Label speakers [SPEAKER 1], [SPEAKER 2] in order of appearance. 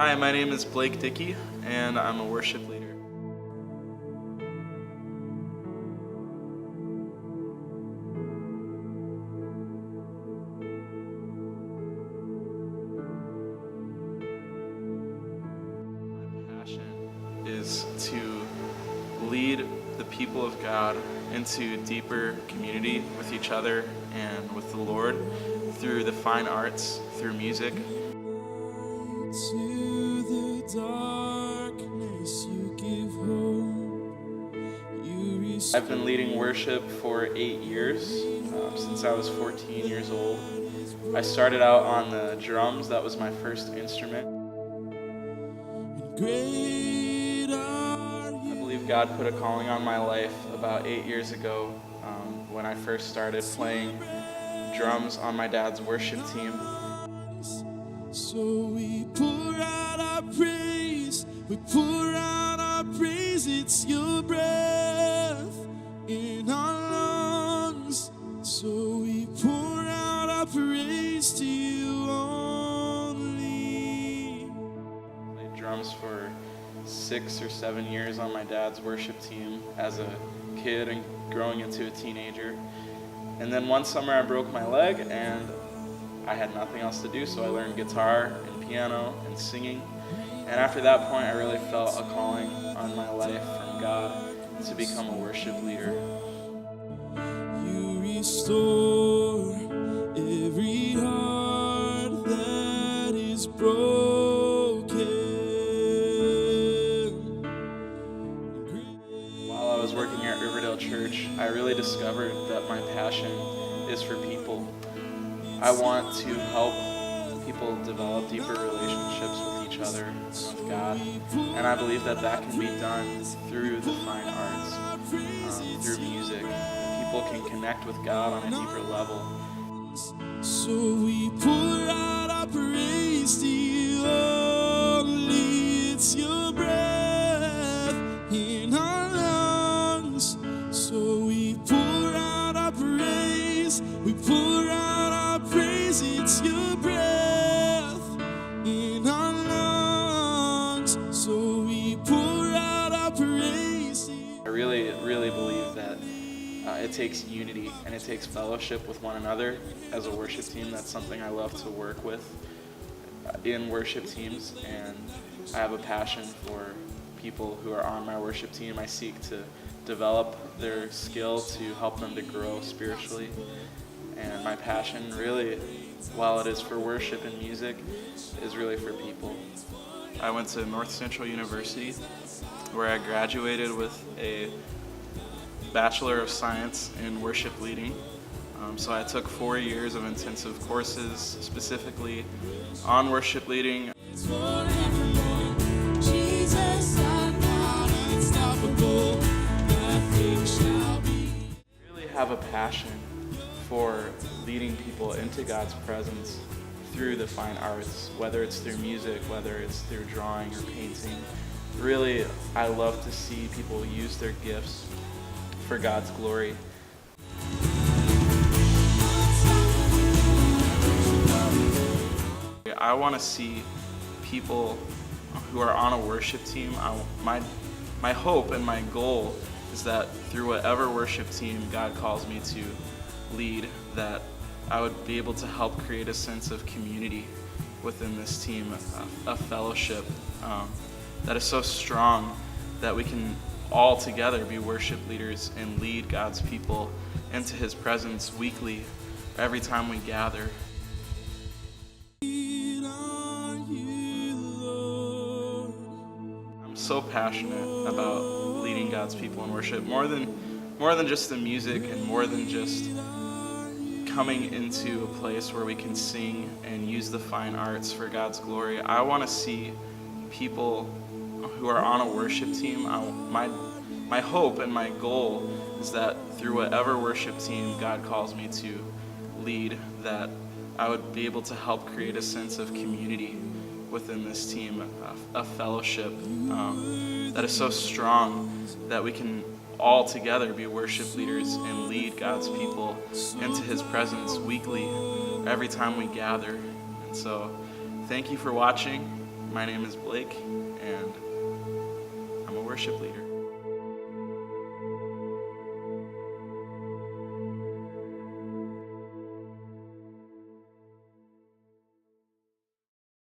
[SPEAKER 1] Hi, my name is Dickey, and I'm a worship leader. My passion is to lead the people of God into deeper community with each other and with the Lord through the fine arts, through music.
[SPEAKER 2] To the darkness you give hope.
[SPEAKER 1] I've been leading worship for 8 years, since I was 14 years old. I started out on the drums. That was my first instrument. I believe God put a calling on my life about 8 years ago, when I first started playing drums on my dad's worship team.
[SPEAKER 2] So we pour out our praise, we pour out our praise, it's your breath in our lungs. So we pour out our praise to you only.
[SPEAKER 1] I played drums for 6 or 7 years on my dad's worship team as a kid and growing into a teenager. And then one summer I broke my leg and I had nothing else to do, so I learned guitar and piano and singing. And after that point, I really felt a calling on my life from God to become a worship leader.
[SPEAKER 2] You restore every heart that is broken.
[SPEAKER 1] While I was working at Riverdale Church, I really discovered that my passion is for people. I want to help people develop deeper relationships with each other and with God, and I believe that that can be done through the fine arts, through music. People can connect with God on a deeper level.
[SPEAKER 2] So we pour out our praise to you only, it's your breath in our lungs. So we pour out our praise, we pour out our praise, it's your breath in our lungs. So we pour out our praise to you.
[SPEAKER 1] I really believe that it takes unity and it takes fellowship with one another as a worship team. That's something I love to work with in worship teams, and I have a passion for people who are on my worship team. I seek to develop their skill to help them to grow spiritually. And my passion really, while it is for worship and music, is really for people. I went to North Central University, where I graduated with a Bachelor of Science in Worship Leading. So I took 4 years of intensive courses specifically on worship leading.
[SPEAKER 2] Jesus, I'm not unstoppable. Nothing shall be.
[SPEAKER 1] I really have a passion for leading people into God's presence through the fine arts, whether it's through music, whether it's through drawing or painting. Really, I love to see people use their gifts for God's glory. I want to see people who are on a worship team. My hope and my goal is that through whatever worship team God calls me to lead, that I would be able to help create a sense of community within this team, a fellowship that is so strong that we can all together be worship leaders and lead God's people into His presence weekly, every time we gather. I'm so passionate about leading God's people in worship, more than just the music and more than just coming into a place where we can sing and use the fine arts for God's glory. I want to see people who are on a worship team. My hope and my goal is that through whatever worship team God calls me to lead, that I would be able to help create a sense of community within this team, a fellowship that is so strong that we can all together be worship leaders and lead God's people into His presence weekly, every time we gather. And so, thank you for watching. My name is Blake, and I'm a worship leader.